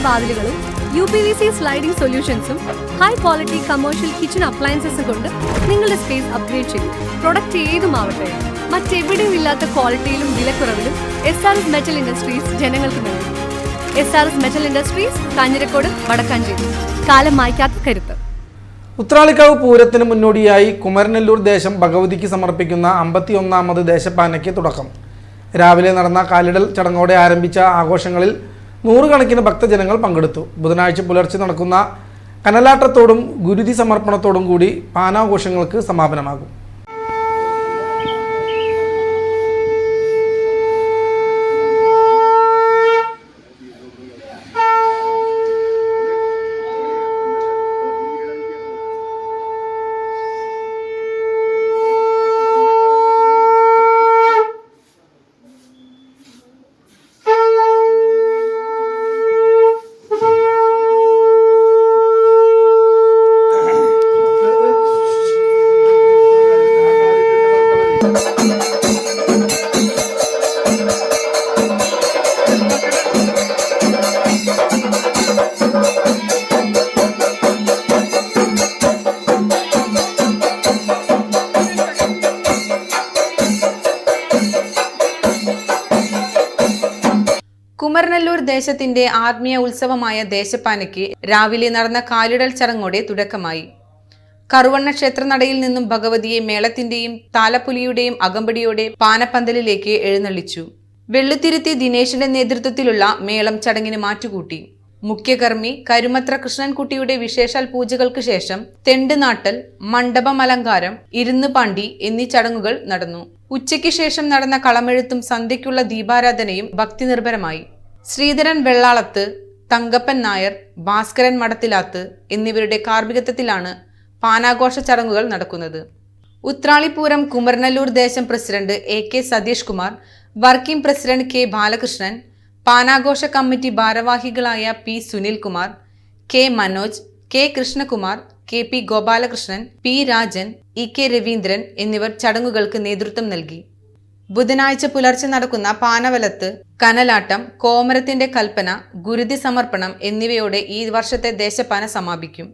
വാതിലുകളും UPVC sliding സൊല്യൂഷൻസും high quality commercial kitchen അപ്ലയൻസസും കൊണ്ട് നിങ്ങളുടെ സ്പേസ് അപ്ഗ്രേഡ് ചെയ്യും. പ്രൊഡക്റ്റ് ഏതുമാവട്ടെ, മറ്റെവിടെയും ഇല്ലാത്ത ക്വാളിറ്റിയിലും വിലക്കുറവിലും SRS മെറ്റൽ ഇൻഡസ്ട്രീസ് ജനങ്ങൾക്ക് നൽകും. SRS metal industries, Kanjirakode, Vadakkanchery. കാലം മായ്ക്കാത്ത കരുത്ത്. ഉത്രാളിക്കാവ് പൂരത്തിന് മുന്നോടിയായി കുമരനെല്ലൂർ ദേശം ഭഗവതിക്ക് സമർപ്പിക്കുന്ന 51ാമത് ദേശപ്പാനയ്ക്ക് തുടക്കം. രാവിലെ നടന്ന കാലിടൽ ചടങ്ങോടെ ആരംഭിച്ച ആഘോഷങ്ങളിൽ നൂറുകണക്കിന് ഭക്തജനങ്ങൾ പങ്കെടുത്തു. ബുധനാഴ്ച പുലർച്ചെ നടക്കുന്ന കനലാട്ടത്തോടും ഗുരുതി സമർപ്പണത്തോടും കൂടി പാനാഘോഷങ്ങൾക്ക് സമാപനമാകും. കുമരനെല്ലൂർ ദേശത്തിന്റെ ആത്മീയ ഉത്സവമായ ദേശപ്പാനയ്ക്ക് രാവിലെ നടന്ന കാലിടൽ ചടങ്ങോടെ തുടക്കമായി. കറുവണ്ണ ക്ഷേത്രനടയിൽ നിന്നും ഭഗവതിയെ മേളത്തിന്റെയും താലപ്പൊലിയുടെയും അകമ്പടിയോടെ പാനപ്പന്തലിലേക്ക് എഴുന്നള്ളിച്ചു. വെള്ളുത്തിരുത്തി ദിനേശിന്റെ നേതൃത്വത്തിലുള്ള മേളം ചടങ്ങിന് മാറ്റുകൂട്ടി. മുഖ്യകർമ്മി കരുമത്ര കൃഷ്ണൻകുട്ടിയുടെ വിശേഷാൽ പൂജകൾക്ക് ശേഷം തെണ്ടുനാട്ടൽ, മണ്ഡപമലങ്കാരം, ഇരുന്നുപാണ്ടി എന്നീ ചടങ്ങുകൾ നടന്നു. ഉച്ചയ്ക്ക് ശേഷം നടന്ന കളമെഴുത്തും സന്ധ്യയ്ക്കുള്ള ദീപാരാധനയും ഭക്തിനിർഭരമായി. ശ്രീധരൻ വെള്ളാളത്ത്, തങ്കപ്പൻ നായർ, ഭാസ്കരൻ മടത്തിലാത്ത് എന്നിവരുടെ കാർമ്മികത്വത്തിലാണ് പാനാഘോഷ ചടങ്ങുകൾ നടക്കുന്നത്. ഉത്രാളിപ്പൂരം കുമരനെല്ലൂർ ദേശം president AK Satheesh Kumar, working president K Balakrishnan, പാനാഘോഷ കമ്മിറ്റി ഭാരവാഹികളായ P Sunilkumar, K Manoj, K Krishnakumar, KP Gopalakrishnan, P Rajan, EK Raveendran എന്നിവർ ചടങ്ങുകൾക്ക് നേതൃത്വം നൽകി. ബുധനാഴ്ച പുലർച്ചെ നടക്കുന്ന പാനവലത്ത്, കനലാട്ടം, കോമരത്തിന്റെ കൽപ്പന, ഗുരുതി സമർപ്പണം എന്നിവയോടെ ഈ വർഷത്തെ ദേശപ്പാന സമാപിക്കും.